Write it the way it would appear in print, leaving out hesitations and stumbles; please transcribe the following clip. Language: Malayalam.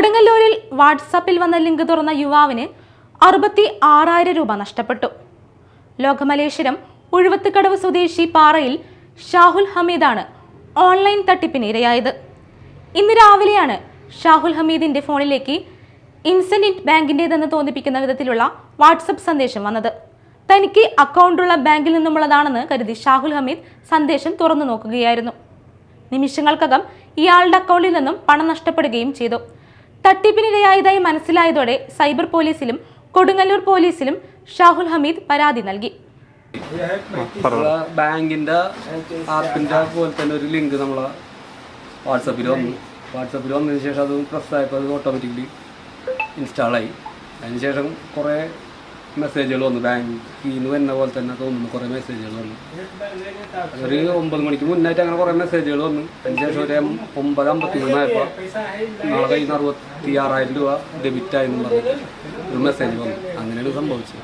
കൊടുങ്ങല്ലൂരിൽ വാട്സാപ്പിൽ വന്ന ലിങ്ക് തുറന്ന യുവാവിന് 66,000 രൂപ നഷ്ടപ്പെട്ടു. ലോകമലേശ്വരം ഉഴുവത്തുകടവ് സ്വദേശി പാറയിൽ ഷാഹുൽ ഹമീദാണ് ഓൺലൈൻ തട്ടിപ്പിന് ഇരയായത്. ഇന്ന് രാവിലെയാണ് ഷാഹുൽ ഹമീദിന്റെ ഫോണിലേക്ക് ഇൻസെന്റ് ബാങ്കിന്റേതെന്ന് തോന്നിപ്പിക്കുന്ന വിധത്തിലുള്ള വാട്സപ്പ് സന്ദേശം വന്നത്. തനിക്ക് അക്കൗണ്ടുള്ള ബാങ്കിൽ നിന്നുമുള്ളതാണെന്ന് കരുതി ഷാഹുൽ ഹമീദ് സന്ദേശം തുറന്നു നോക്കുകയായിരുന്നു. നിമിഷങ്ങൾക്കകം ഇയാളുടെ അക്കൗണ്ടിൽ നിന്നും പണം നഷ്ടപ്പെടുകയും ചെയ്തു. തട്ടിപ്പിനിരയായതായി മനസ്സിലായതോടെ സൈബർ പോലീസിലും കൊടുങ്ങല്ലൂർ പോലീസിലും ഷാഹുൽ ഹമീദ് പരാതി നൽകി. ബാങ്കിന്റെ ആപ്പിന്റെ പോലെ തന്നെ ഒരു ലിങ്ക് നമ്മളെ വാട്സപ്പിൽ വന്നതിന് ശേഷം അത് പ്രസ് ആയപ്പോൾ അത് ഓട്ടോമാറ്റിക്കലി ഇൻസ്റ്റാളായി. അതിനുശേഷം കുറേ മെസ്സേജുകൾ വന്നു. ബാങ്കിൽ നിന്ന് വരുന്ന പോലെ തന്നെ തോന്നുന്നു കുറേ മെസ്സേജുകൾ വന്നു. ഒരു 9 മണിക്ക് മുന്നായിട്ട് അങ്ങനെ കുറേ മെസ്സേജുകൾ വന്നു. അതിനുശേഷം ഒരു 9:53 നാളെ കയ്യിൽ നിന്ന് 66,000 രൂപ ഡെബിറ്റ് ആയെന്ന് പറഞ്ഞിട്ട് ഒരു മെസ്സേജ് വന്നു. അങ്ങനെയാണ് സംഭവിച്ചത്.